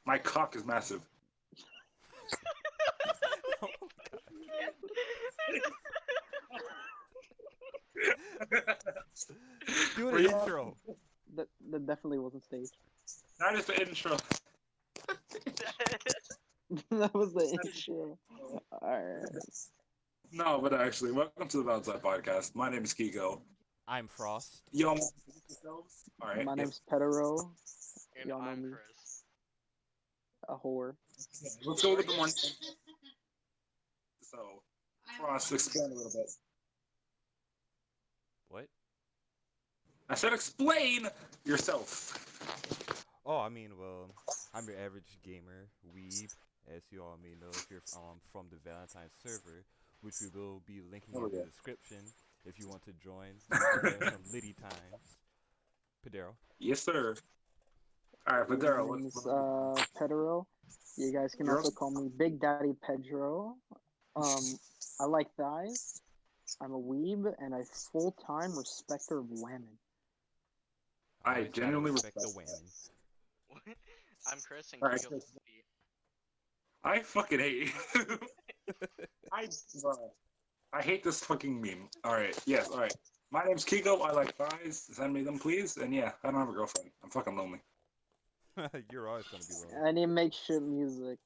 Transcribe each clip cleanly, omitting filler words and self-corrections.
My cock is massive. Oh my god. Do the intro. That definitely wasn't staged. Not just the intro. That was the intro. Alright. No, but actually, welcome to the Valentine podcast. My name is Keego. I'm Frost. Y'all want to introduce yourselves? All right. My yep. name's Pedero. And Y'all know I'm me. Chris. A whore. Let's go with the morning. So, Frost, explain a little bit. What? I said explain yourself. Oh, I mean, well, I'm your average gamer, weeb, as you all may know if you're from the Valentine server, which we will be linking Oh, in the yeah. description if you want to join. We can have some litty times. Pedero. Yes, sir. All right, Pedero, My what's name's Pedero. You guys can also call me Big Daddy Pedro. I like thighs. I'm a weeb and a full-time respecter of women. I Always gotta genuinely respect the respect women. I'm Chris and Alright, Keego Chris. loves feet. I fucking hate you. Bro, I hate this fucking meme. Alright, yes, alright. My name's Keego. I like thighs. Send me them, please. And yeah, I don't have a girlfriend. I'm fucking lonely. You're always gonna be lonely. I need to make shit music.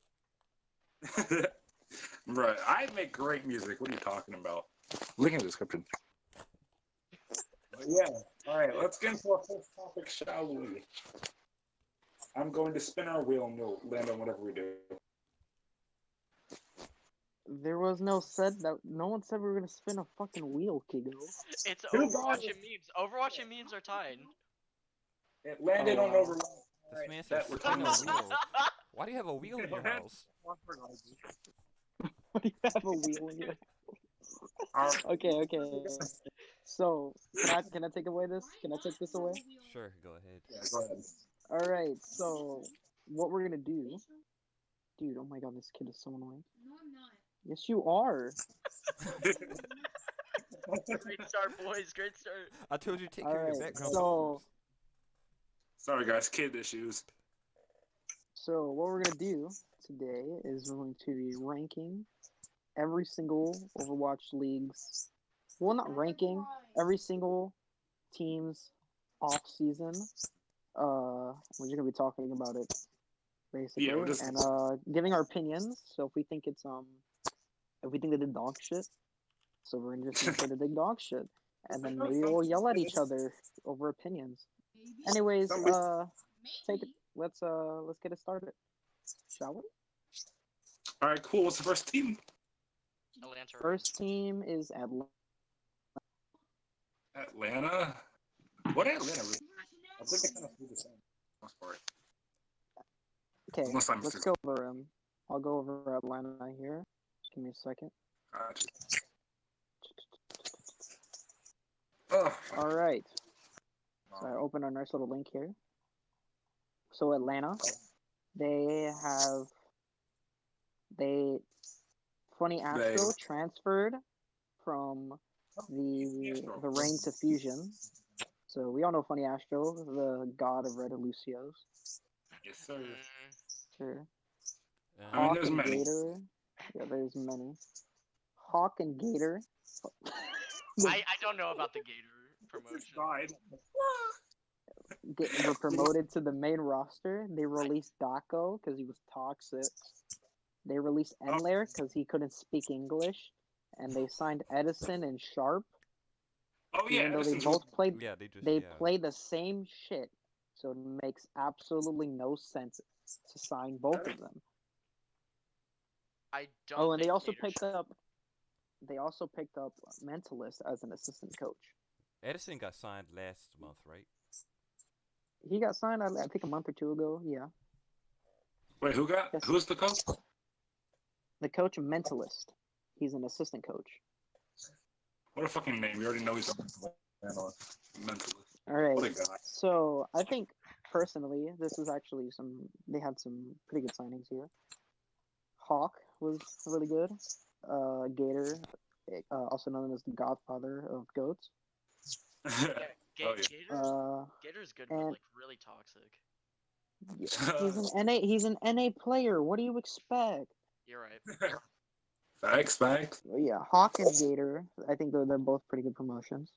Right. I make great music. What are you talking about? Link in the description. But yeah. Alright, let's get into our first topic, shall we? I'm going to spin our wheel and we'll land on whatever we do. There was no one said we were gonna spin a fucking wheel, Kigo. It's Who Overwatch got and memes. Overwatch and memes are tied. It landed Oh, on wow. Overwatch. This man that says we're spin a talking about. wheel. Why do you have a wheel in your house? What do you have a wheel in your? Our- Okay. So can I take away this? Can I take this away? Sure, go ahead. Yeah, go ahead. All right. So what we're gonna do, dude? Oh my god, this kid is so annoying. No, I'm not. Yes, you are. Great start, boys. Great start. I told you to take All care of your right. background. So Sorry, guys, kid issues. what we're gonna do today is we're going to be ranking every single Overwatch league's. Well, not ranking every single team's off season. We're just gonna be talking about it basically, Yeah, we're just- and giving our opinions. So if we think if we think they did dog shit, so we're just gonna say they did dog shit, and then maybe we'll yell at each other over opinions. Maybe. Anyways, Somebody- take it. Let's get it started, shall we? All right, cool. What's the first team? Atlanta. First team is Atlanta. Atlanta. What Atlanta? I think they kind of do the same. Most part. Okay, Unless I'm let's go over them. I'll go over Atlanta here. Give me a second. Gotcha. Oh, All right. So I open a nice little link here. So Atlanta, they Funny Astro transferred from the Reign to Fusion. So we all know Funny Astro, the god of Red Lucios. Yes, sir. Sure. I mean, Hawk there's and many. Gator. Yeah, there's many. Hawk and Gator. I don't know about the Gator promotion. Died. Were promoted to the main roster. They released Daco because he was toxic. They released Enlair because he couldn't speak English, and they signed Edison and Sharp. Oh yeah, Even though they Edison's both played, Yeah, they just they yeah. play the same shit, so it makes absolutely no sense to sign both of them. I don't. Oh, and they think also Gator picked should- up. They also picked up Mentalist as an assistant coach. Edison got signed last month, right? He got signed, I think, a month or two ago. Yeah, Wait, Yes. who's the coach? the coach Mentalist. He's an assistant coach. What a fucking name. You already know he's a mentalist. All right. What a guy. So I think personally, this is actually they had some pretty good signings here. Hawk was really good. Gator, also known as the Godfather of Goats. Yeah, Oh, yeah. Gator's, Uh, Gator's good, and- but like really toxic. He's an NA. He's an NA player. What do you expect? You're right. Facts. Well, yeah, Hawk and Gator. I think they're both pretty good promotions.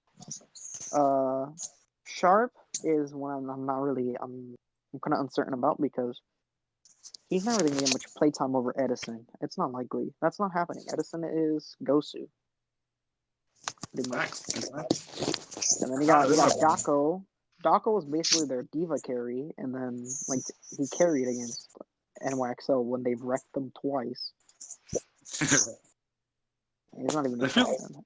Sharp is one I'm not really I'm kind of uncertain about because he's not really getting much playtime over Edison. It's not likely. That's not happening. Edison is Gosu. Pretty much. Facts. And then you got Dako. Dako was basically their diva carry, and then like he carried against NYXL when they've wrecked them twice. He's not even a captain.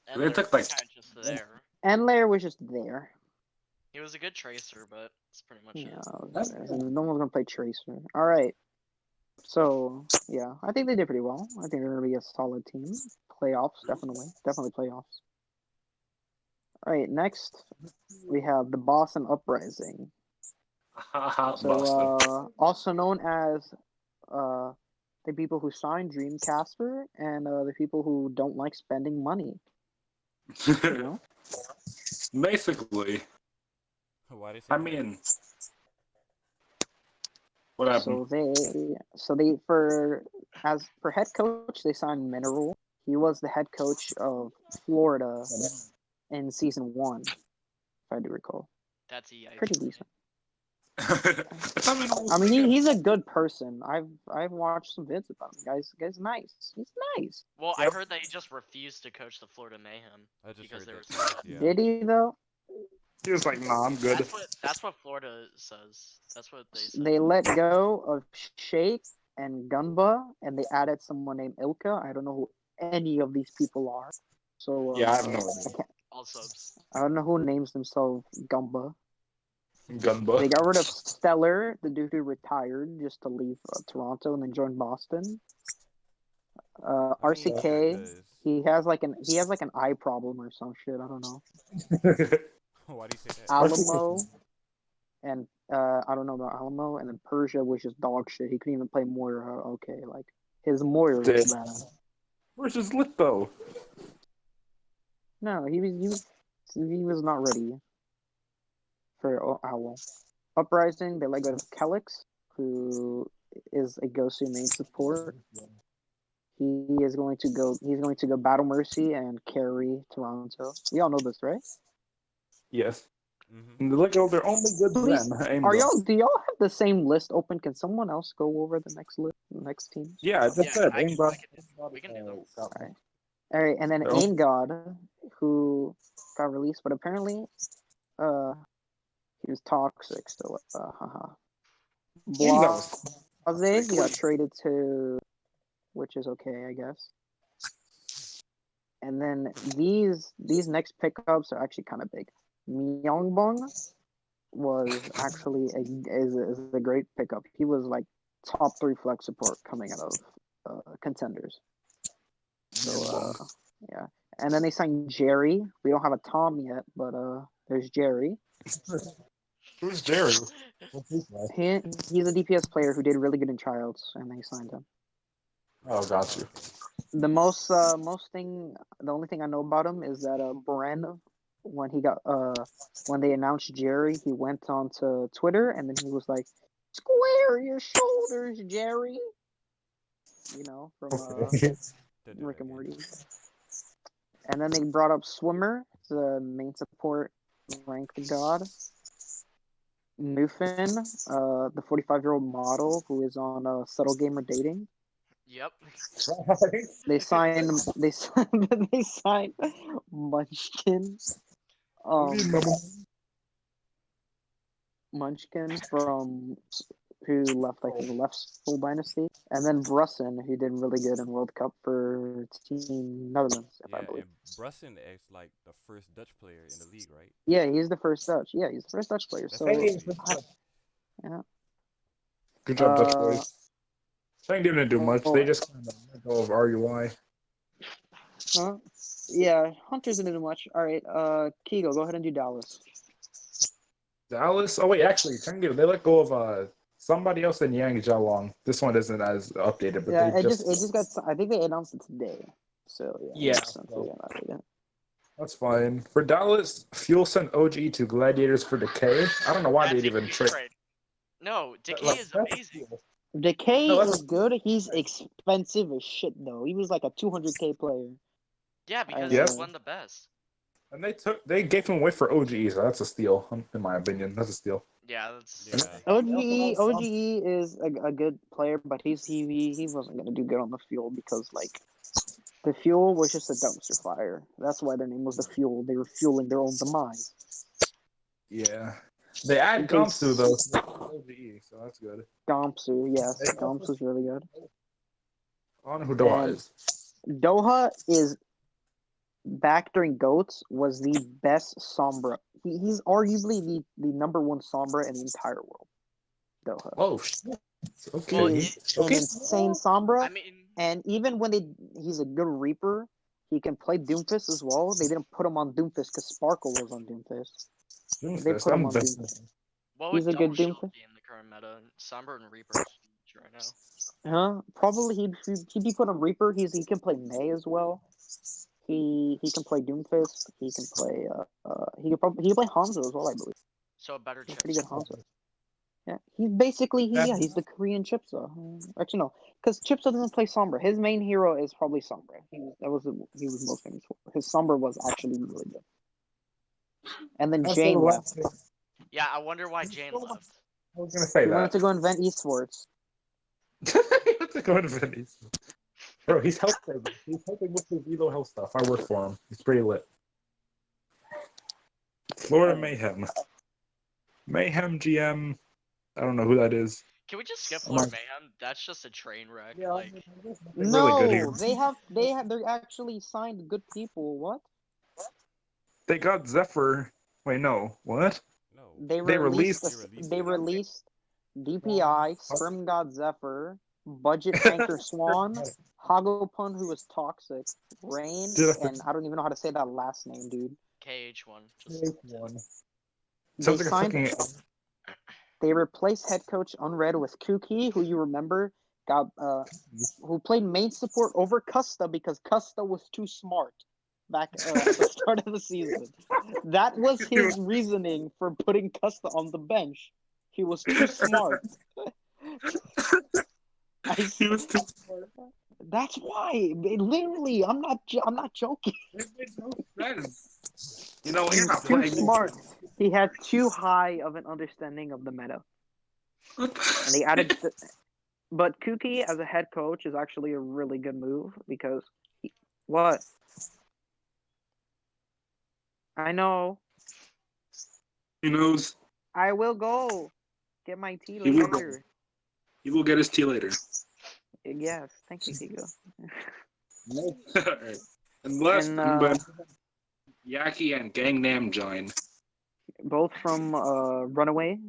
And They took, like- kind of just there. And Lair was just there. He was a good tracer, but it's pretty much it. No one's gonna play Tracer. All right. So yeah, I think they did pretty well. I think they're gonna be a solid team. Playoffs, definitely playoffs. All right, next we have the Boston Uprising. So also known as the people who signed Dreamcaster and the people who don't like spending money. You know? Basically. Why they say I that? mean, what happened? So they for head coach they signed Mineral. He was the head coach of Florida in season 1, if I do recall. That's EA. Pretty decent. I I mean, he's a good person. I've watched some vids about him. Guy's nice. He's nice. Well, Yep. I heard that he just refused to coach the Florida Mayhem I just because heard they were that. so bad. Yeah. Did he though? He was like, nah, I'm good. That's what Florida says. That's what they said. They let go of Shake and Gunba, and they added someone named Ilka. I don't know who any of these people are. So Yeah, I have no idea. All subs. I don't know who names themselves Gumba. Gunba. They got rid of Stellar, the dude who retired just to leave Toronto and then join Boston. RCK, he has like an eye problem or some shit. I don't know. Why do you say that? Alamo, and I don't know about Alamo, and then Persia was just dog shit. He couldn't even play Moira. Okay, like his Moira was bad. Where's his lit though? No, he was not ready for Owl. Uprising, they let go of Kelix, who is a Gosu main support. He's going to go Battle Mercy and carry Toronto. We all know this, right? Yes. Mm-hmm. Look, they're only good Please, then. do y'all have the same list open? Can someone else go over the next team? Yeah, I just said. we can do them. All right, and then No. Ain God, who got released, but apparently, he was toxic. So, Blase, he got traded to, which is okay, I guess. And then these next pickups are actually kind of big. Myeongbong was actually a great pickup. He was like top 3 flex support coming out of contenders. So yeah, and then they signed Jerry. We don't have a Tom yet, but there's Jerry. Who's Jerry? He's a DPS player who did really good in tryouts, and they signed him. Oh, got you. The only thing I know about him is that Bren, when they announced Jerry, he went onto Twitter and then he was like, "Square your shoulders, Jerry." You know, from Rick and Morty. And then they brought up Swimmer, the main support ranked god. Newfin, the 45-year-old model who is on Subtle Gamer Dating. Yep. They signed Munchkin. Munchkin from who left Soul Dynasty, and then Brusson, who did really good in World Cup for Team Netherlands, if I believe. And Brusson is like the first Dutch player in the league, right? Yeah, he's the first Dutch. Yeah, he's the first Dutch player. That's So yeah. Good job, Dutch boys. They didn't do much. They just kind of let go of RUI. Yeah, Hunters didn't do much. All right, Keego, go ahead and do Dallas. Dallas? Oh, wait, actually, they let go of somebody else in Yang Jialong. This one isn't as updated, but it just got. I think they announced it today. So yeah. Yeah. That's fine. For Dallas, Fuel sent OG to Gladiators for Decay. I don't know why That's they'd a even huge trade. trade. No, Decay Like, is that's amazing. cool. Decay No, is good. He's expensive as shit though. He was like a 200K player. Yeah, because Yes. he's one of the best. And they gave him away for OG, so that's a steal, in my opinion. That's a steal. Yeah, that's. Yeah. OGE is a good player, but he wasn't gonna do good on the field because like the fuel was just a dumpster fire. That's why their name was the fuel. They were fueling their own demise. Yeah. They add They Gomsu though. OGE, so that's good. Gompsu, yes, Gompsu's really good. I don't know who Doha And is. Doha is back during GOATS was the best Sombra. He's arguably the number one Sombra in the entire world. Doha. Oh shit. Okay. Well, He's it- an Okay. insane Sombra. I mean, And even when he's a good Reaper, he can play Doomfist as well. They didn't put him on Doomfist because Sparkle was on Doomfist. They put him on Doomfist. what would He's a Double good Shield Doomfist. be in the current meta? Sombra and Reaper is huge right now. Huh? Probably he'd be put on Reaper. He can play May as well. He can play Doomfist. He can play he can play Hanzo as well, I believe. So a better He's chip. pretty good Hanzo. Yeah, he's basically he's the Korean Chipsa. Actually no, because Chipsa doesn't play Sombra. His main hero is probably Sombra. He was most famous for. His Sombra was actually really good. And then Jane left. Yeah, I wonder why Jane left. I was gonna say He wanted that. to go invent esports. He wants to go to Venice. Bro, he's helping. He's helping with his Elo health stuff. I work for him. He's pretty lit. Florida Mayhem. Mayhem GM. I don't know who that is. Can we just skip Florida Mayhem? That's just a train wreck. Like, No, really good here. they're actually signed good people. What? They got Zephyr. Wait, no. What? No. They released- released DPI, Sperm God Zephyr, Budget Tanker Swan, Hagopun, who was toxic, Rain, Dude. and I don't even know how to say that last name, dude. KH1. They Sounds like a signed. fucking. They replaced head coach Unread with Kuki, who you remember got who played main support over Custa because Custa was too smart back at the start of the season. That was his reasoning for putting Custa on the bench. He was too smart. He was too smart. That's why. Literally, I'm not joking. It made no sense. You know, He you're was not too playing. smart. He had too high of an understanding of the meta, and they added. But Kuki as a head coach is actually a really good move because what? I know. He knows. I will go get my tea He will go. later. He will get his tea later. Yes, thank you, Keego. Alright. And last And, but Yaki and Gangnam join. Both from Runaway,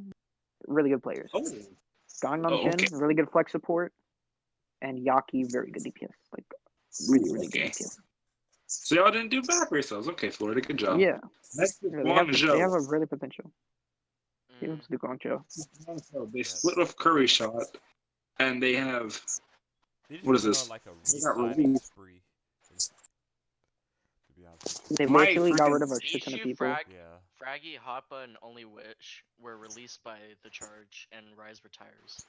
really good players. Oh. Gangnam Chin, okay. really good flex support, and Yaki, very good DPS. Like really Okay. good DPS. So y'all didn't do bad for yourselves. Okay, Florida, good job. Yeah, Next is they have Guangzhou. a really potential. He Mm. wants to do Guangzhou. They split off Curry Shot, and they have. They just What is went this? on like a They got re-signing released. spree. To be honest with They My literally got freaking- rid of a shit ton of Ishu, people. you. Yeah. Fraggy, Hoppa, and Only Witch were released by the Charge, and Rise retires.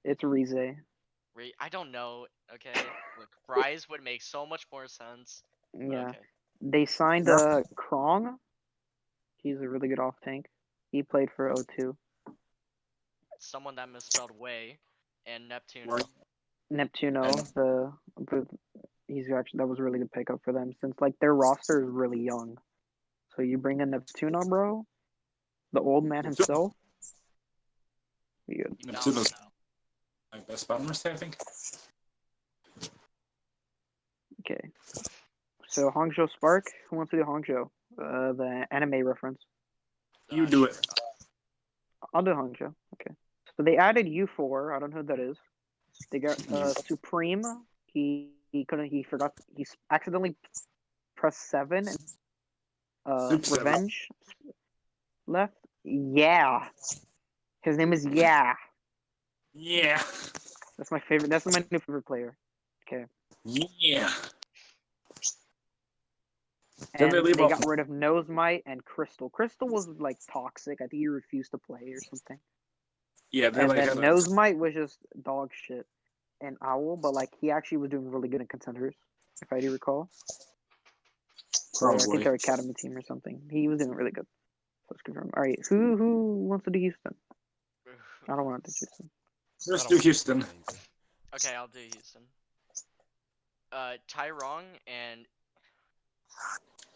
It's Rize. I don't know. Okay, look, Rise would make so much more sense. but Yeah. Okay. They signed Krong. He's a really good off tank. He played for O2. Someone that misspelled way, and Neptune. Right. Neptuno, he's actually that was a really good pickup for them since like their roster is really young. So you bring in Neptuno, bro, the old man himself. Be good. Neptuno's my best bombers, I think. Okay. So Hangzhou Spark, who wants to do Hangzhou? The anime reference. You do it. I'll do Hangzhou. Okay. So they added U4. I don't know who that is. They got Supreme. He couldn't. He forgot. He accidentally pressed 7 and Revenge left. Yeah. His name is Yeah. Yeah. That's my favorite. That's my new favorite player. Okay. Yeah. Didn't And they leave they off? got rid of Nosemite and Crystal. Crystal was like toxic. I think he refused to play or something. Yeah, they And like then had a, Nosemite was just dog shit. And Owl, but like he actually was doing really good in contenders, if I do recall. Or I think probably. their academy team or something. He was doing really good. Let's confirm. All right, who wants to do Houston? I don't want to do Houston. Let's do Houston. Okay, I'll do Houston. Tyrong and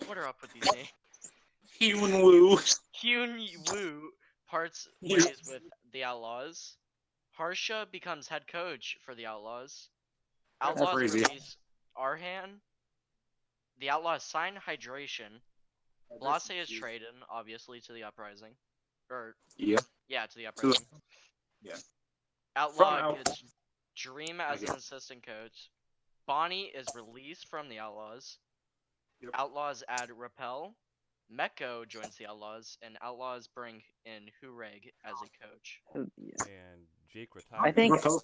what are up with these names? Hyun Woo. Hyun Woo parts ways with the Outlaws. Harsha becomes head coach for the Outlaws. That's Outlaws crazy. release Arhan. The Outlaws sign Hydration. Blase is traded, obviously, to the Uprising. Or, Yeah. yeah, to the Uprising. Yeah. Outlaw gets Dream as an assistant coach. Bonnie is released from the Outlaws. Yep. Outlaws add Repel. Meko joins the Outlaws, and Outlaws bring in Hureg as a coach. Yeah. And Jake retired. I think, Repel-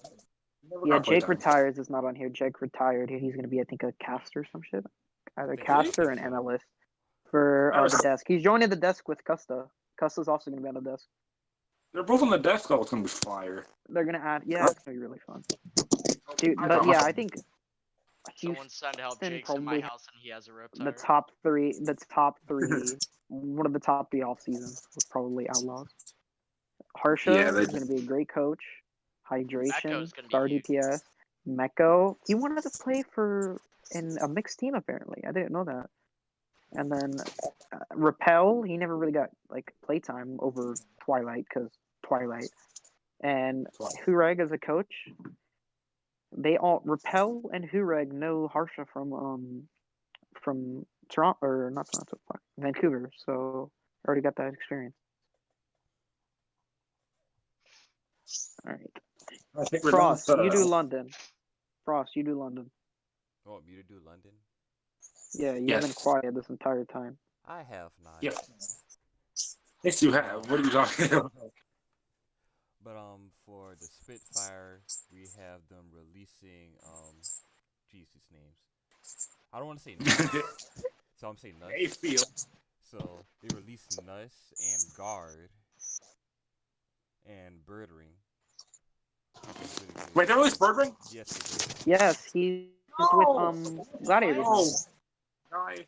yeah, Never Jake playtime. retires is not on here. Jake retired. He's going to be, I think, a caster or some shit. Either think- caster or I an think so. analyst for Never the s- desk. He's joining the desk with Custa. Custa's also going to be on the desk. They're both on the desk. Oh, it's gonna be fire. They're going to add, yeah, it's going to be really fun. Dude, I but thought yeah, my- I think Someone's son to help Houston Jake's in my probably house, and he has a the Riptide. top three, one of the top three off seasons was probably Outlaws. Harsha Yeah, they- is going to be a great coach. Hydration, Meko's gonna be star huge. DPS. Meko, he wanted to play in a mixed team apparently. I didn't know that. And then Repel, he never really got like playtime over Twilight because Twilight. And Hureg as a coach, they all Repel and Hureg know Harsha from Toronto or not Toronto, Vancouver. So already got that experience. All right, I think we're done. Frost, you do London. Frost, you do London. You want me to do London? Yeah, you've Yes. been quiet this entire time. I have not. Yeah. Yes, you have. What are you talking about? But for the Spitfire, we have them releasing Jesus names. I don't want to say Nuss, so I'm saying Nuss. Hey, feel. So they released Nuss and Guard and Birdring. Wait, they released Birdring? Yes, they did. Yes, he's with Gladiators. Oh. now. Guy.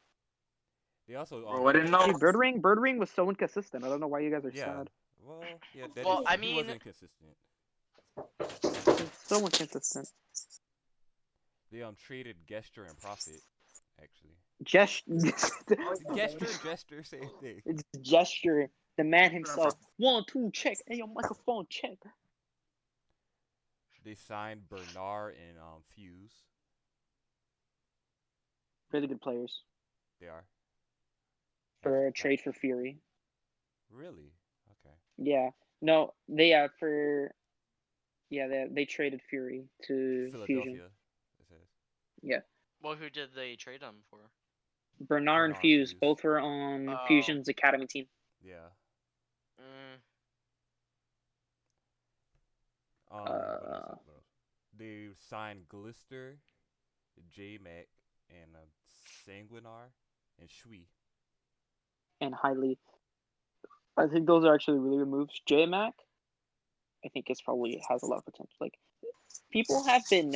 They also Oh, I didn't know. Dude, Birdring was so inconsistent. I don't know why you guys are yeah. sad. Well, yeah, that Well, is I true. He was mean- inconsistent. It's so inconsistent. They traded Gesture and Profit, actually. Gesture, same thing. It's Gesture, the man himself. 1, 2, check. Hey, your microphone, check. They signed Bernard and Fuse. Really good players They are. for a trade for Fury. Really? Okay. Yeah. No, they they traded Fury to Philadelphia. Fusion. It says. Yeah. Well, who did they trade him for? Bernard and Bernard Fuse, Fuse. both were on Oh. Fusion's academy team. Yeah. Mm, What else? They signed Glister, J-Mac, and Sanguinar, and Shui. And highly, I think those are actually really good moves. J-Mac, I think it's probably has a lot of potential. Like, people have been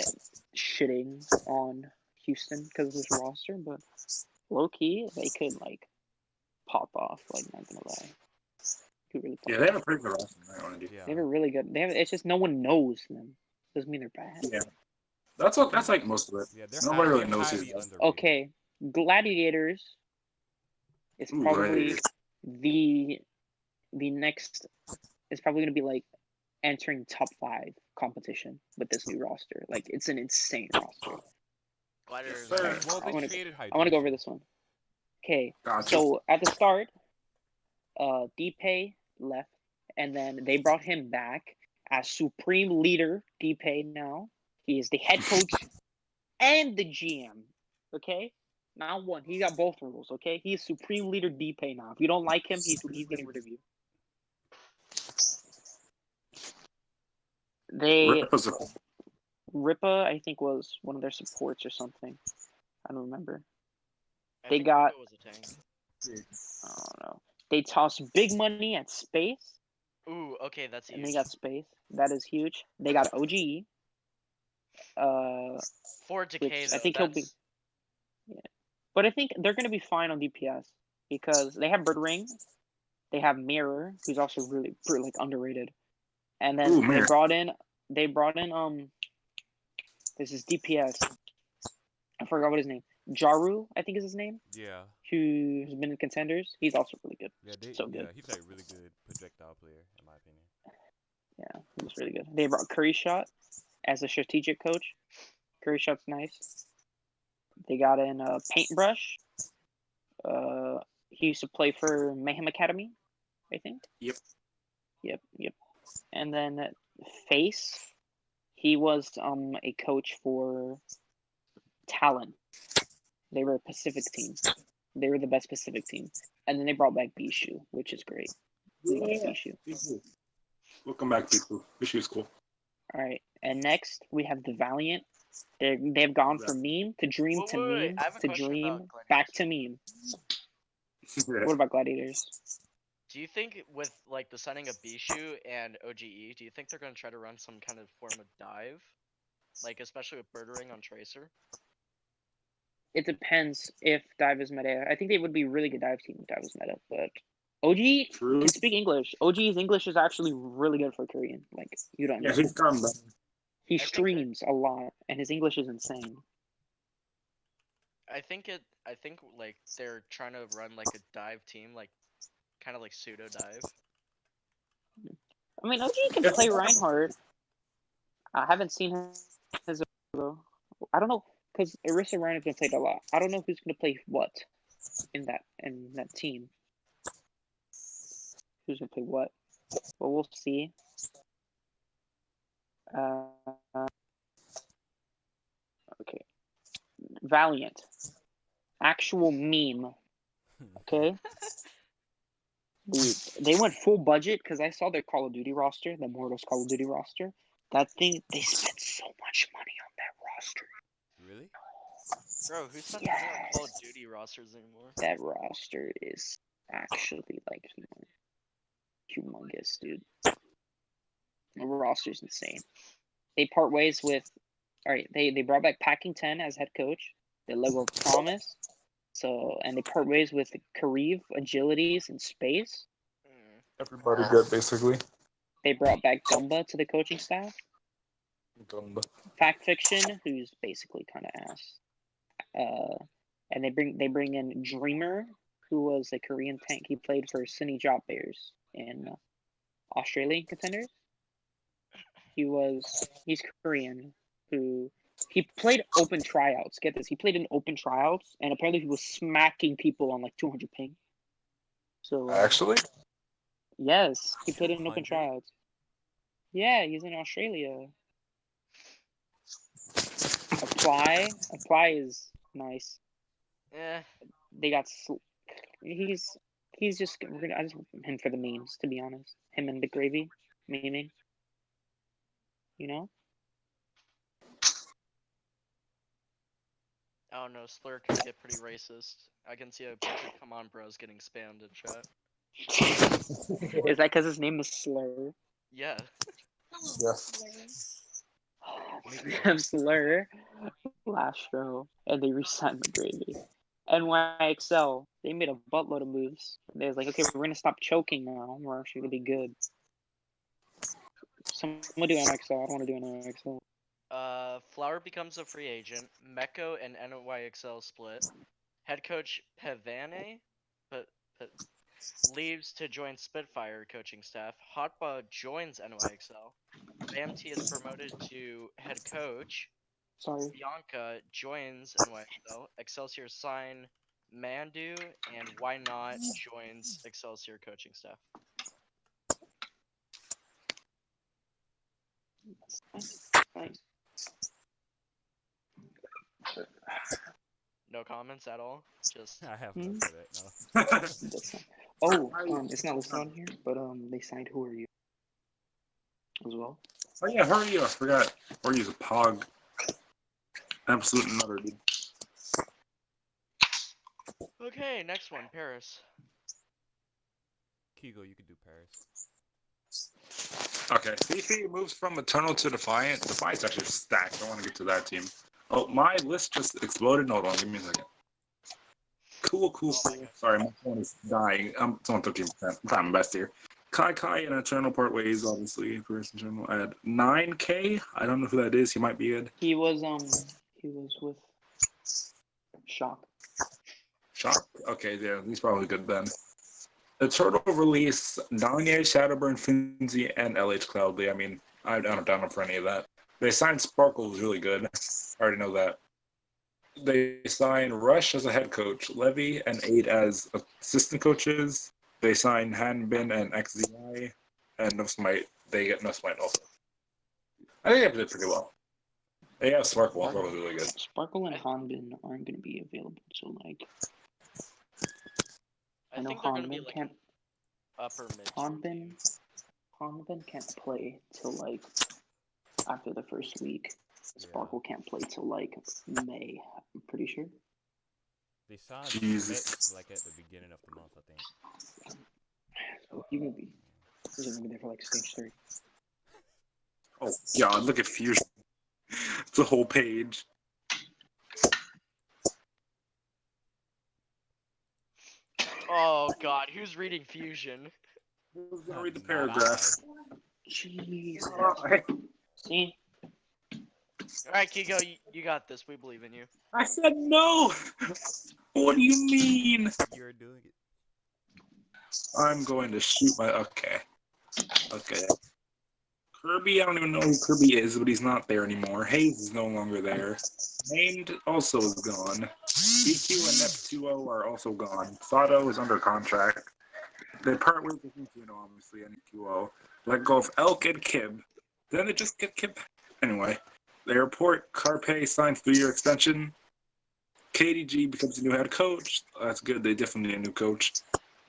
shitting on Houston because of this roster, but low key, they could like pop off. Like, not gonna lie, could really pop Yeah, off. they have a pretty good roster. Yeah. They have a really good. It's just no one knows them. Doesn't mean they're bad. Yeah. That's like most of it. Yeah, they're Nobody really they're knows highly who. underrated. Okay, Gladiators is Ooh, probably Gladiators. the next. It's probably gonna be like entering top 5 competition with this new roster. Like, it's an insane roster. Gladiators. Yes, sir. are- Well, they I wanna- traded Hydration. I want to go over this one. Okay, Gotcha. so at the start, DPay left, and then they brought him back as supreme leader. DPay now he is the head coach and the GM. Okay, not one. He got both roles. Okay, he is supreme leader DPay now. If you don't like him, he's getting rid of you. They Rip was a- Ripa, I think, was one of their supports or something. I don't remember. I They think got, Keego was a tank. I don't know. They toss big money at space, Ooh, okay, that's and huge. they got space. That is huge. They got OGE, For Decay, which I though, think he'll be. that's Yeah. But I think they're gonna be fine on DPS because they have Bird Ring, they have Mirror, who's also really like underrated, and then Ooh, they Mirror. brought in this is DPS. I forgot what his name. Jaru, I think is his name. Yeah. Who's been in contenders. He's also really good. Yeah, So good. he's like a really good projectile player, in my opinion. Yeah, he's really good. They brought Curry Shot as a strategic coach. Curry Shot's nice. They got in Paintbrush. He used to play for Mayhem Academy, I think. Yep. Yep. And then Face, he was a coach for Talon. They were a Pacific team. They were the best Pacific team. And then they brought back Bishu, which is great. We love Bishu. Bishu. Welcome back, people. Bishu's cool. All right. And next we have the Valiant. They've gone from meme to dream to Wait, meme I have a to question dream about back Gladiators. to meme. What about Gladiators? Do you think with like the signing of Bishu and OGE, do you think they're gonna try to run some kind of form of dive? Like especially with Birdering on Tracer? It depends if dive is meta. I think they would be really good dive team if dive is meta, but OG True. can speak English. OG's English is actually really good for Korean. Like you don't know. Yeah, he's gone back. He I think that- streams a lot, and his English is insane. I think like they're trying to run like a dive team, like kind of like pseudo dive. I mean, OG can play Reinhardt. I haven't seen his though. I don't know because Orisa Reinhardt's been played a lot. I don't know who's gonna play what in that team. Who's gonna play what? But we'll see. Okay. Valiant. Actual meme. Okay. Dude, they went full budget because I saw their Call of Duty roster, the Mortals Call of Duty roster. That thing, they spent so much money on that roster. Really? Bro, who spends money on Call of Duty rosters anymore? That roster is actually like humongous, dude. The roster's insane. They part ways with. All right, they brought back Packing 10 as head coach. They let go of Promise. So and they part ways with Kareev, Agilities, and Space. Everybody good, basically. They brought back Gumba to the coaching staff. Gumba. Fact Fiction, who's basically kind of ass. And they bring in Dreamer, who was a Korean tank. He played for Sydney Job Bears in Australian contenders. He's Korean. He played open tryouts. Get this, he played in open tryouts, and apparently he was smacking people on like 200 ping. So Actually? yes, he played in open 200? tryouts. Yeah, he's in Australia. Apply is nice. Eh, They got he's just I just want him for the memes, to be honest. Him and the gravy memeing. You know? I don't know. Slur could get pretty racist. I can see a bunch of come on bros getting spammed in chat. Is that because his name is Slur? Yeah. Yes. Them Slur, Lastro, and they re-signed McGravy. NYXL, they made a buttload of moves. They was like, okay, we're gonna stop choking now. We're actually gonna be good. Someone do NYXL. I don't want to do NYXL. Flower becomes a free agent. Meko and NYXL split. Head coach Pevane, but leaves to join Spitfire coaching staff. Hotba joins NYXL. BAMT is promoted to head coach. Sorry. Bianca joins NYXL. Excelsior sign Mandu, and Why Not joins Excelsior coaching staff. Nice. No comments at all. Just I have none for that. No. That's not, oh, it's not listed on here, but they signed Who Are You as well. Oh yeah, hurry! I forgot. Or use a pog. Absolute nutter, dude. Okay, next one, Paris. Keego, you could do Paris. Okay, Fifi moves from Eternal to Defiant. Defiant's actually stacked. I want to get to that team. Oh, my list just exploded. Hold on, give me a second. Cool. Sorry, my phone is dying. It's on 15%. I'm trying my best here. Kai and Eternal part ways, obviously. First Eternal. I had 9K. I don't know who that is. He might be good. He was with Shock. Shock. Okay, yeah, he's probably good then. Eternal release Nanye, Shadowburn, Finzi, and LH Cloudly. I mean, I'm not down for any of that. They signed Sparkle, who's really good. I already know that. They signed Rush as a head coach, Levy and 8 as assistant coaches. They signed Hanbin and XZI, and No Smite. They get No Smite also. I think they did pretty well. They have Sparkle, also was really good. Sparkle and Hanbin aren't going to be available, so like. I think they're gonna be like an upper mid. Hanbin can't play till like after the first week. Sparkle can't play till like May. I'm pretty sure. They signed Jesus. Smith like at the beginning of the month, I think. So he won't be. He's gonna be there for like stage 3. Oh God, look at Fusion. It's a whole page. Oh God, who's reading Fusion? Who's gonna read the Not paragraph? Jeez. Oh, See? All right, Keego, you got this. We believe in you. I said no. What do you mean? You're doing it. I'm going to shoot my. Okay. Kirby, I don't even know who Kirby is, but he's not there anymore. Hayes is no longer there. Named also is gone. BQ and Nep2O are also gone. Sato is under contract. They part ways with Infuno, obviously, and QO. Let go of Elk and Kib. Then they just get Kib. Anyway, they report Carpe signed 3-year extension. KDG becomes the new head coach. That's good. They definitely need a new coach.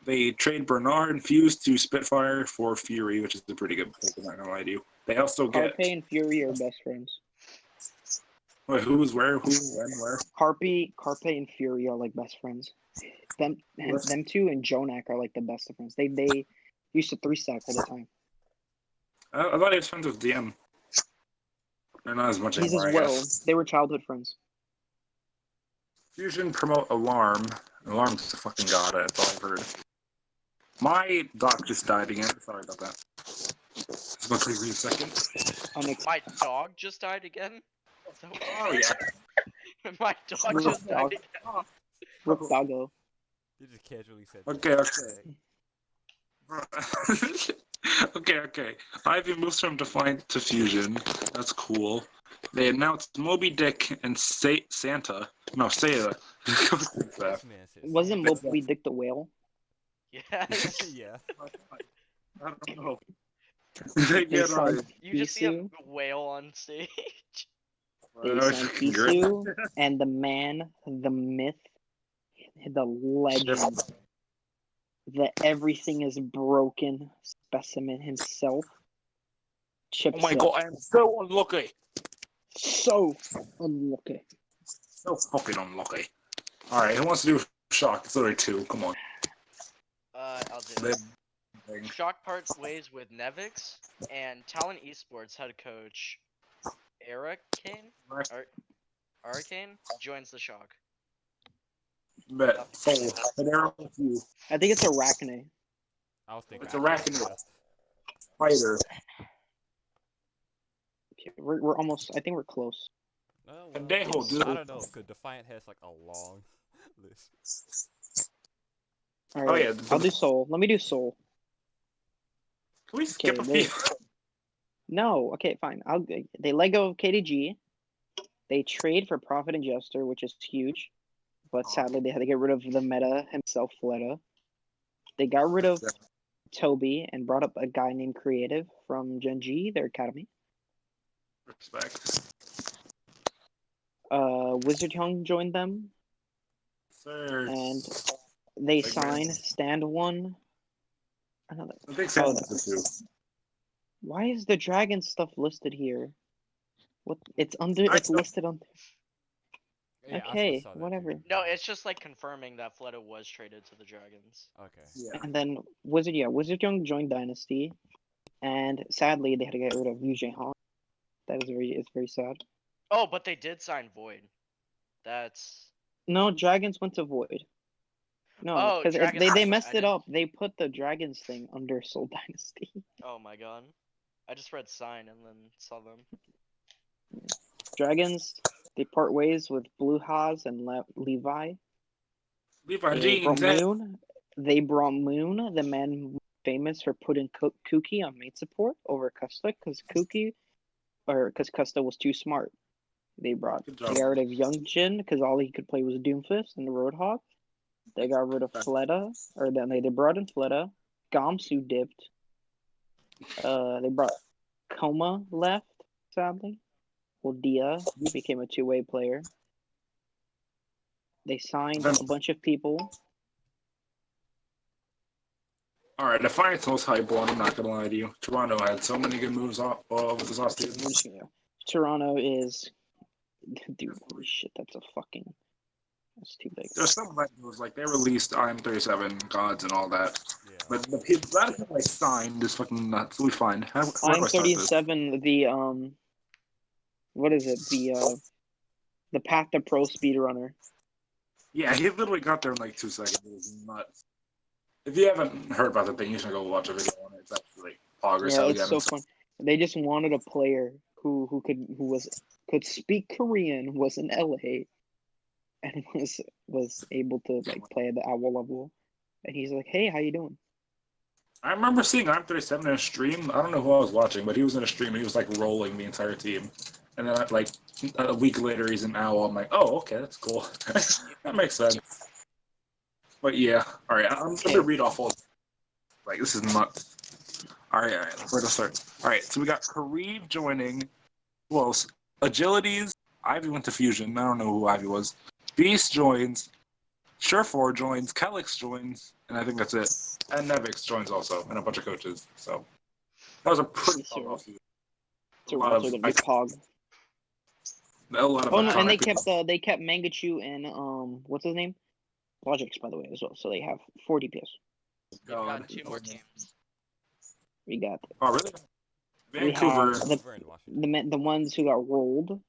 They trade Bernard and Fuse to Spitfire for Fury, which is a pretty good pick. I'm not gonna lie to you. They also get. Carpe and Fury are best friends. Wait, who's where? Who, when, where? Carpe and Fury are like best friends. Them two and Jonak are like the best of friends. They used to 3-stack all the time. I thought he was friends with DM. They're not as much He's anymore, as I well. guess. They were childhood friends. Fusion promote Alarm. Alarm's a fucking god, that's all I've heard. My doc just died again. Sorry about that. It's going to take me a second. My dog just died again. Oh, yeah. My dog just died again. Rip Doggo. You just casually said. Okay. Ivy moves from Defiant to Fusion. That's cool. They announced Moby Dick and Santa. No, Saya. This man said Wasn't Moby Dick the whale? Yes. yeah. I don't know. They signed You just see a Kisu. whale on stage. They signed Kisu and the man, the myth, the legend, the everything is broken specimen himself. Chip Oh my god, I am so unlucky. So unlucky. So fucking unlucky. Alright, who wants to do Shock? It's only 2, come on. I'll do it. Shock parts ways with Nevix and Talent Esports head coach Arcane joins the Shock. Bet. Pedero with you. I think it's Arachne. I was thinking. It's Arachne. Fighter. Okay, we're almost. I think we're close. Oh, Pendejo, I don't know, because Defiant has like a long list. All right, yeah, I'll do Soul. Let me do Soul. Can we skip a few? No, okay, fine. They let go of KDG. They trade for Prophet and Jester, which is huge. But sadly, they had to get rid of the meta himself, Fleta. They got rid of Toby and brought up a guy named Creative from Gen G, their academy. Respect. Wizard Young joined them. Sir. And they signed Stand One. Another. I think Stand One too. Why is the dragon stuff listed here? What? It's under. It's listed on. Yeah, I Okay, saw that whatever. too. No, it's just like confirming that Fleto was traded to the Dragons. Okay. Yeah. And then Wizard Young joined Dynasty, and sadly they had to get rid of Yu Han. That is it's very sad. Oh, but they did sign Void. That's No, Dragons went to Void. No, Oh, because Dragons they went to- messed I it didn't- up. They put the Dragons thing under Soul Dynasty. Oh my god. I just read sign and then saw them. Dragons, they part ways with Blue Haas and Levi. Levi They Jeans. brought Moon. They brought Moon, the man famous for putting Kuki on mate support over Custa, because Custa was too smart. They got rid of Young Jin because all he could play was Doomfist and the Roadhog. They got rid of Fleta, or then they brought in Fleta. Gamsu dipped. They brought Koma left, sadly. Well, Dia became a two-way player. They signed a bunch of people. All right, the Defiance was hype one. I'm not gonna lie to you. Toronto had so many good moves off with this last season. Toronto is, dude, holy shit, that's too big. There's some moves like they released IM37 gods and all that, Yeah. but the people that I signed is fucking nuts. We fine. Where do I start this? IM37, what is it? The Path to Pro speedrunner. Yeah, he literally got there in like 2 seconds. It was nuts. If you haven't heard about the thing, you should go watch a video on it. It's actually like progress. Yeah, it's so fun. They just wanted a player who could speak Korean, was in LA, and was able to like play at the owl level. And he's like, "Hey, how you doing?" I remember seeing IM37 in a stream. I don't know who I was watching, but he was in a stream and he was like rolling the entire team. And then like a week later, he's in Owl. I'm like, oh, okay, that's cool. That makes sense. But yeah, all right. I'm just gonna read off all. Like this is nuts. All right. Where to start? All right. So we got Kareem joining. Who else? Agilities. Ivy went to Fusion. I don't know who Ivy was. Beast joins. Surefour joins. Kelix joins, and I think that's it. And Nevix joins also, and a bunch of coaches. So that was a pretty fun offseason. Toronto gonna be Pog. A lot of Oh no, and they people. kept Mangachu and what's his name? Logix, by the way, as well. So they have 4 DPS. We've got 2 more teams. We got. Oh really? We Vancouver. have the ones who got rolled.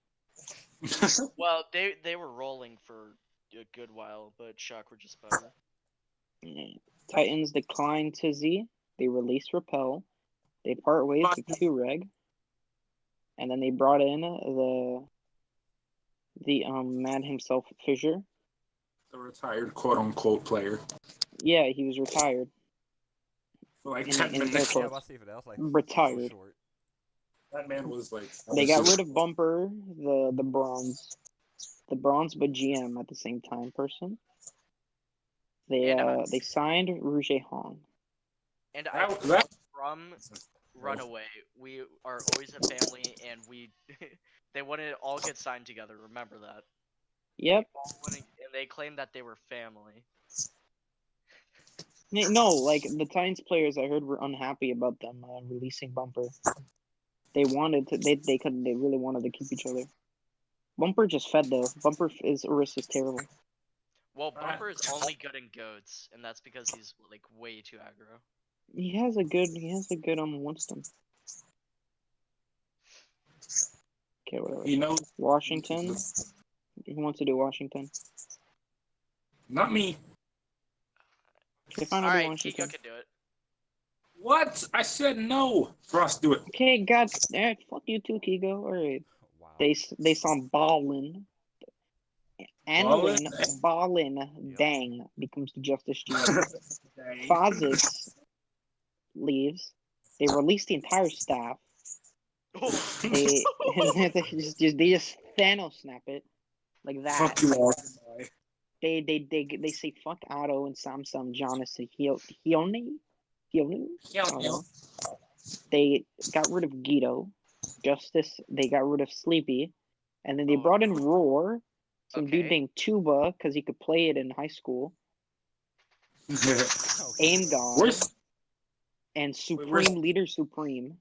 Well, they were rolling for a good while, but Shock were just better. Titans declined to Z. They released Repel. They part ways with Tureg. And then they brought in the man himself, Fissure. The retired quote unquote player. Yeah, he was retired. For like In 10 minutes. Yeah, I see if that was like Retired. So short. That man was like. They got rid of Bumper, the bronze, but GM at the same time person. They signed Rouge Hong. And from Runaway, we are always a family, and they want to all get signed together. Remember that. Yep. And they claimed that they were family. No, like the Titans players I heard were unhappy about them releasing Bumper. They wanted to. They really wanted to keep each other. Bumper just fed though. Urus is terrible. Well, Bumper is only good in goats, and that's because he's like way too aggro. He has a good Winston. Okay, whatever. You know, Washington. Who wants to do Washington? not me. Okay, fine, I'll do Washington. Keego can do it. What? I said no. Frost, do it. Okay, God, fuck you too, Keego. All right. Wow. They saw Ballin. Ballin, dang, becomes the Justice GM. Fazis leaves. They release the entire staff. They just Thanos snap it like that. Fuck you all. They say fuck Otto and Samsung Jonas and Hione. They got rid of Guido, Justice. They got rid of Sleepy, and then they brought in Roar, some dude named Tuba because he could play it in high school. Aim God and Leader Supreme.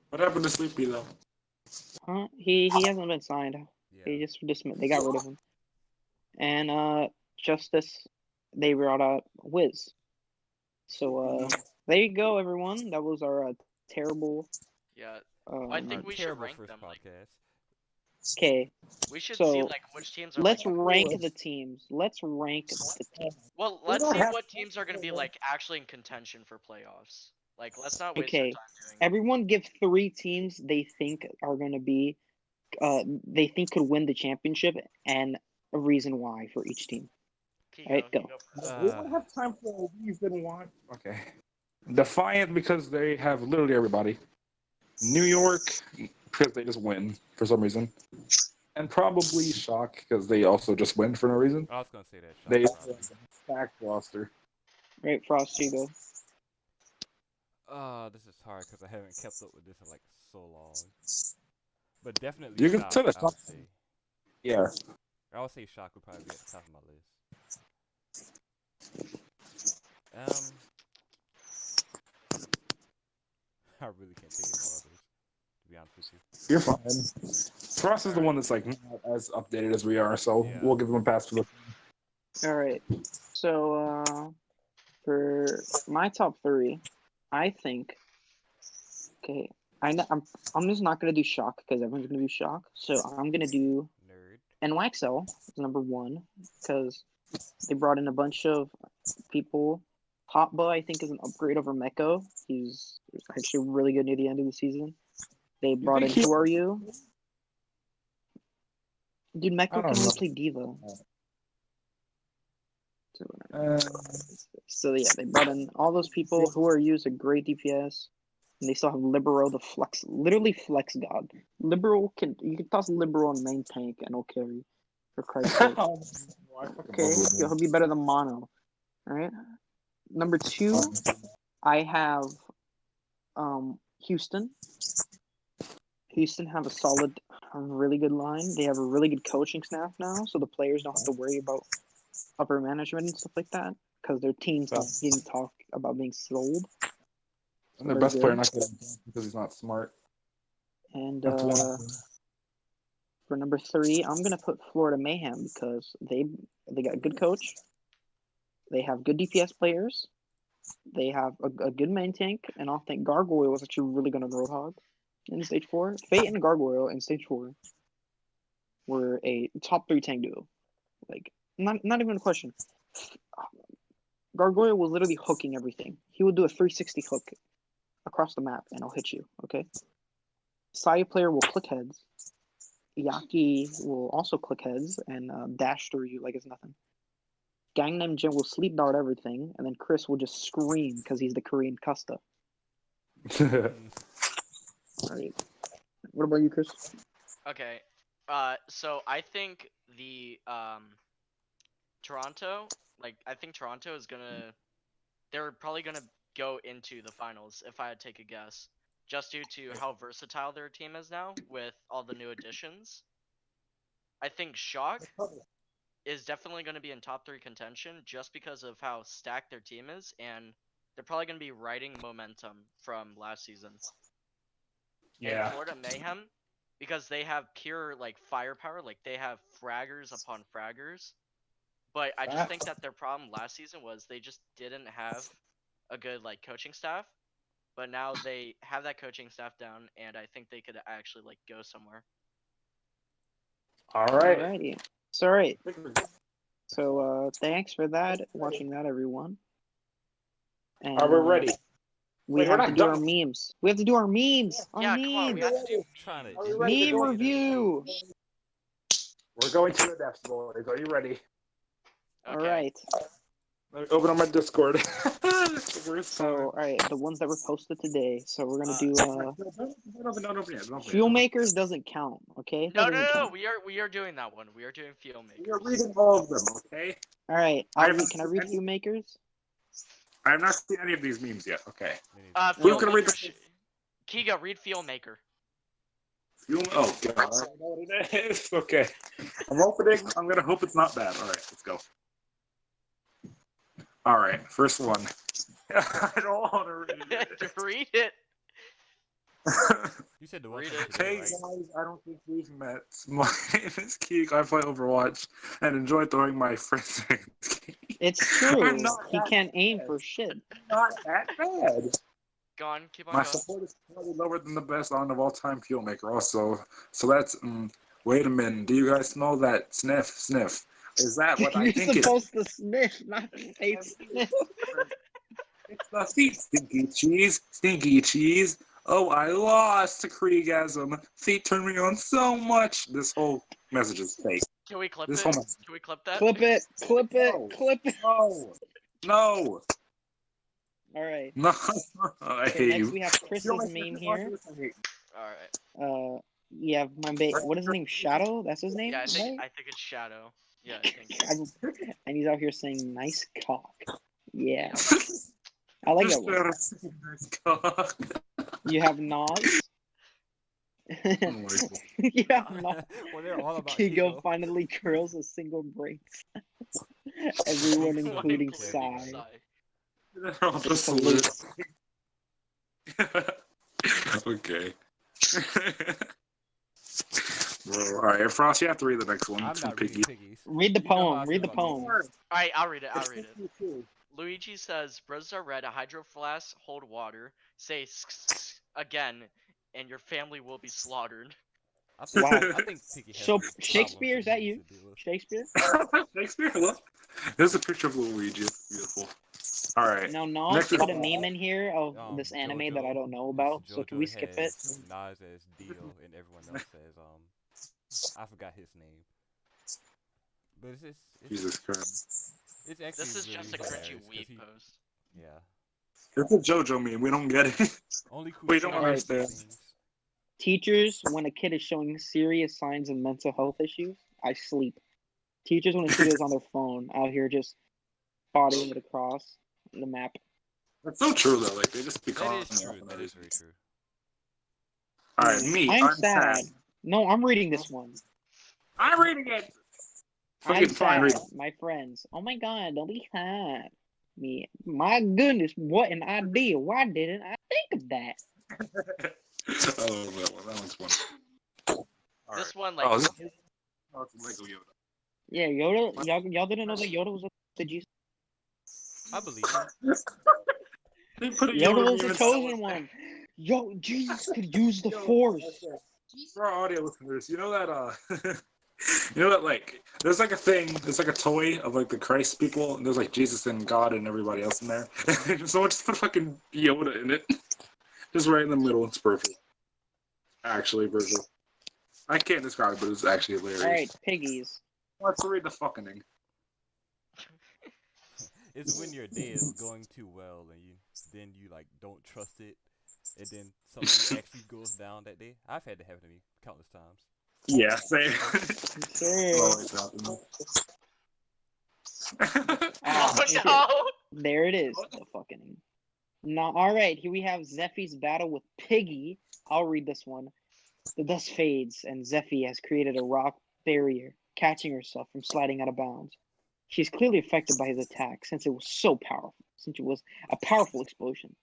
What happened to Sleepy though? Huh? He hasn't been signed. They Yeah. just dismissed. They got rid of him. And Justice, they brought out Wiz. So there you go, everyone. That was our terrible. Yeah. I think Our we should terrible rank first them. Like, podcast. Okay, we should see so like which teams are let's like. rank the teams. Let's rank the teams. Well, let's see what teams are gonna be like actually in contention for playoffs. Like, let's not waste our Okay, time doing. everyone give 3 teams they think are gonna be, they think could win the championship, and a reason why for each team. Keego, Alright, you go. go first. We don't have time for we've been watching. Okay. Defiant because they have literally everybody. New York because they just win for some reason. And probably Shock because they also just win for no reason. I was gonna say that. Shock, They probably. have a stacked roster. Right, Frost, you go. This is hard because I haven't kept up with this in like so long. But definitely You can Shock, say that. I would say. Yeah. I would say Shock would probably be at the top of my list. I really can't think of no others, to be honest with you. You're fine. Frost is the one that's like not as updated as we are, so Yeah. we'll give him a pass for the. Alright, so for my top 3, I think. Okay, I'm just not gonna do Shock because everyone's gonna do Shock. So I'm gonna do Nerd. NYXL as number 1 because they brought in a bunch of people. Hotba, I think, is an upgrade over Meko. He's actually really good near the end of the season. They brought in Who Are You? Dude, Meko don't can only know. play Diva. Uh, So yeah, they brought in all those people. Who Are You is a great DPS. And they still have Libero, the literally flex god. You can toss Libero on main tank and he'll carry. For Christ's sake. Okay, he'll be better than Mono. Alright? Number 2, I have Houston. Houston have a really good line. They have a really good coaching staff now, so the players don't have to worry about upper management and stuff like that because their team's not getting talked about being sold. And their best player not getting because he's not smart. And That's one. for number 3, I'm gonna put Florida Mayhem because they got a good coach. They have good DPS players. They have a good main tank, and I think Gargoyle was actually really gonna Roadhog in stage 4. Fate and Gargoyle in stage 4 were a top 3 tank duo. Like not even a question. Gargoyle was literally hooking everything. He would do a 360 hook across the map, and I'll hit you. Okay. Saya player will click heads. Yaki will also click heads and dash through you like it's nothing. Gangnam Jin will sleep dart everything, and then Chris will just scream because he's the Korean Custa. Alright. What about you, Chris? Okay. So I think the Toronto, I think Toronto is gonna. They're probably gonna go into the finals if I had to take a guess, just due to how versatile their team is now with all the new additions. I think Shock is definitely going to be in top 3 contention just because of how stacked their team is, and they're probably going to be riding momentum from last season. Yeah. And Florida Mayhem, because they have pure firepower, they have fraggers upon fraggers. But I just think that their problem last season was they just didn't have a good coaching staff. But now they have that coaching staff down, and I think they could actually go somewhere. All right. Alrighty. So, alright. So, thanks for that. Watching that, everyone. And, Are we ready? We Wait, we're have to not do done. our memes. We have to do our memes. Our Yeah, memes. come on, we have to do Trying to Are we ready to meme go? review. We're going to the depths, boys. Are you ready? All Okay. right. Let me open up my Discord. So, all right, the ones that were posted today. So we're gonna do Don't open yet. fuel makers doesn't count. Okay. No, That doesn't count. we are doing that one. We are doing field makers. You're reading all of them, okay? All right. Can I read fuel makers? I have not seen any of these memes yet. Okay. Field Who's gonna read maker Keego, read field maker. Oh god, I don't know what it is. Okay. I'm opening. I'm gonna hope it's not bad. All right, let's go. All right, first one. I don't want to read it. Read it. You said the Read one it. today, Hey right? guys, I don't think we've met. My name is Keego. I play Overwatch and enjoy throwing my friends. It's I'm true. not He that can't aim bad. for shit. I'm not that bad. Go on, keep on My going. support is probably lower than the best on of all time fuel maker. Also, so that's. Wait a minute. Do you guys smell that sniff? Sniff. Is that what I You're think it is? supposed to sniff, not say sniff. It's the feet, stinky cheese, stinky cheese. Oh, I lost to Kriegasm. Feet turn me on so much. This whole message is fake. Can we clip This it? whole message. Can we clip that? Clip it, clip it, No. clip it. No. All right. No. I So hate next you. we have Chris's meme here. Alright. You have what is his name? Shadow? That's his name, Yeah, right? I think it's Shadow. Yeah, I think. And he's out here saying "nice cock." Yeah, I like that one. You have Nas. Oh my God. You have Nas. Well, they're all about Keego Keego. finally curls a single braid. Everyone, Everyone including including Sai. They're all just Salute. Okay. Bro, alright, Frost, you have to read the next one I'm from not Piggy. reading Piggies. Read the You know how I poem. Read feel the about poem. Piggies. Alright, I'll read it. Luigi says, "Roses are red. A hydro flask hold water. Say again, and your family will be slaughtered." I think, Wow. I think Piggy has So some Shakespeare, is that problems you? to deal with. Shakespeare? Shakespeare, hello? There's a picture of Luigi. It's beautiful. Alright. Now, Nas Next put a is- meme in here of this anime that I don't know about. So can we skip it? Nas as Dio and everyone else as I forgot his name. But it's Jesus Christ. it's actually This is really just a cringy hilarious 'cause weeb he, post. yeah. It's a JoJo meme. We don't get it. Only cool We shit don't about understand. these things. Teachers, when a kid is showing serious signs of mental health issues, I sleep. Teachers, when a kid is on their phone, out here just bodying it across the map. That's so true, though. Like, they just be That calling is me true. out on That is very everything. true. Alright, me. I'm sad. No, I'm reading this one. I'm reading it. I'm Fucking fine, sad, read. my friends. Oh my god, don't be sad. Me, my goodness, what an idea. Why didn't I think of that? I love that one. That one's fun. This one, like, Oh, it's Lego Yoda. Yeah, Yoda. Y'all didn't know that Yoda was the Jesus. I believe it. They put a Yoda was meme the in- chosen one. Yo, Jesus could use the Force. For our audio listeners, you know that you know that like there's like a thing, there's like a toy of like the Christ people, and there's like Jesus and God and everybody else in there. Someone just put fucking Yoda in it. Just right in the middle. It's perfect. Actually, perfect. I can't describe it, but it's actually hilarious. All right, piggies. Let's read the fucking thing. It's when your day is going too well and you like don't trust it, and then something actually goes down that day. I've had that happen to me countless times. Yeah, same. Same. Always happens. oh okay. no! There it is. The fucking. Now, all right. Here we have Zeffy's battle with Piggy. I'll read this one. The dust fades, and Zeffy has created a rock barrier, catching herself from sliding out of bounds. She's clearly affected by his attack, since it was so powerful. Since it was a powerful explosion.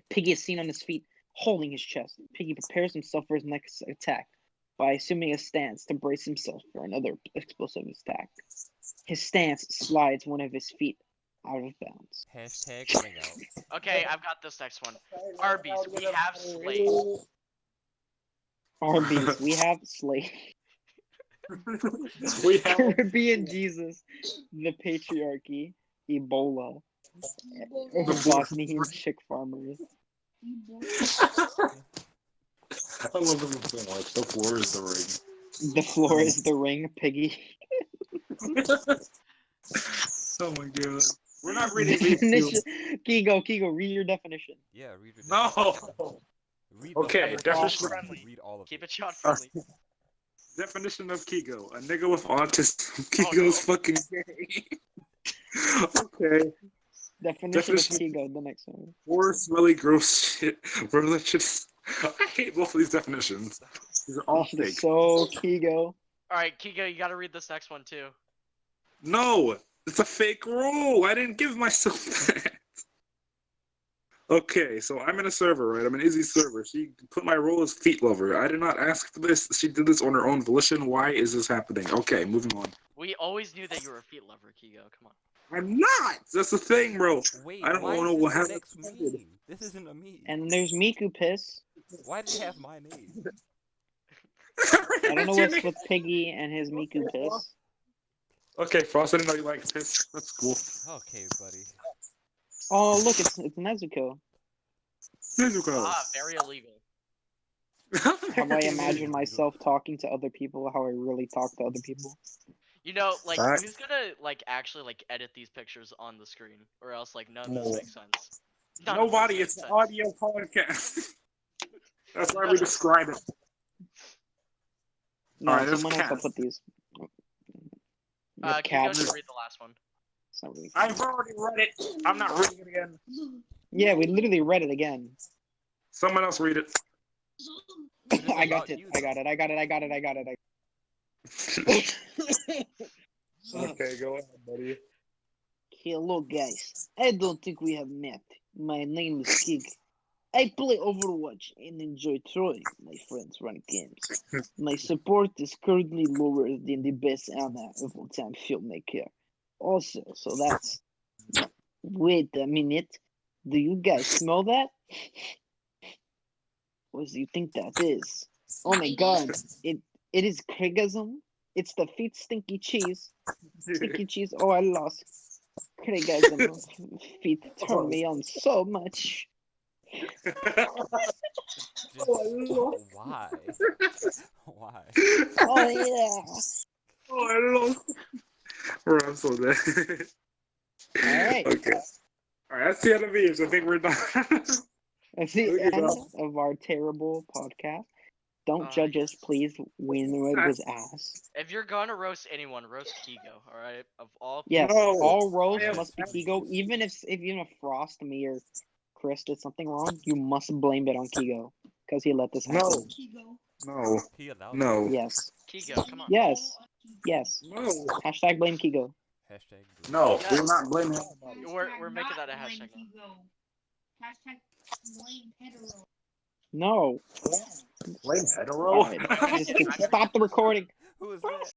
Piggy is seen on his feet, holding his chest. Piggy prepares himself for his next attack by assuming a stance to brace himself for another explosive attack. His stance slides one of his feet out of bounds. Hashtag ring out. Okay, I've got this next one. Arby's, we have Slade. Arby's, we have Slade. We have Caribbean Jesus, the patriarchy, Ebola, Bosnian chick farmers. I love this one so much. The floor is the ring. The floor is the ring, Piggy. Oh my god. We're not reading these two. Definition. Keego, read your definition. Yeah, read your No. definition. Read the Okay, whole definition. thing. Read all of Keep it. it shot friendly. Definition of Keego. A nigga with autism. Keego's fucking gay. Okay. Definition of Definition- Keego, the next one. Or smelly, gross shit. Religious. I hate both of these definitions. These are all This is fake. so Keego. Alright, Keego, you gotta read this next one too. No! It's a fake rule! I didn't give myself that! Okay, so I'm in a server, right? I'm in Izzy's server. She put my role as feet lover. I did not ask for this. She did this on her own volition. Why is this happening? Okay, moving on. We always knew that you were a feet lover, Keego. Come on. I'm not. That's the thing, bro. Wait, I don't why want is to this the have next meme? This isn't a meme. And there's Miku Piss. Why did it have my name? I don't know what's with Piggy and his Miku Piss. Okay, Frost. I didn't know you liked piss. That's cool. Okay, buddy. Oh, look, it's Nezuko. Nezuko. Very illegal. How I imagine myself talking to other people, how I really talk to other people. You know, like, Alright. who's gonna, like, actually, like, edit these pictures on the screen? Or else, like, none of this No. makes sense. None of this Nobody. makes It's an sense. audio podcast. That's why we describe it. No, Alright, there's someone else will cats. put these. Keego Cats. should read the last one. It's not really I've already read it. I'm not reading it again. Yeah, we literally read it again. Someone else read it. It is I got about it. you, I though. got it. I got it. I got it. I got it. Okay, go ahead, buddy. Hello, guys. I don't think we have met. My name is Keego. I play Overwatch and enjoy throwing my friends' ranked games. My support is currently lower than the best Anna of all time filmmaker. Also, so that's. Wait a minute. Do you guys smell that? What do you think that is? Oh my god. It is Craigism. It's the feet stinky cheese. Stinky cheese. Oh, I lost. Craigism. Feet turn me on so much. Just, why? Why? Oh yeah. Oh, I lost. Bro, I'm so dead. Alright. Okay. Alright, that's the end of memes. I think we're done. That's the Okay, end bro. of our terrible podcast. Don't Oh, judge us, yes. please. We know it was ass. If you're gonna roast anyone, roast Keego, alright? Of all Yes, No. all roast I am must be happy. Keego. Even if Frost, me, or Chris did something wrong, you must blame it on Keego because he let this happen. No. No. He allowed No. Yes. Keego, come on. Yes. Yes. No. Hashtag blame Keego. Hashtag blue. No. Yes. We're not blaming anybody. We're making that a hashtag now. Hashtag blame Pedero. No. Blame hetero? Alright, just stop the recording. Who is that?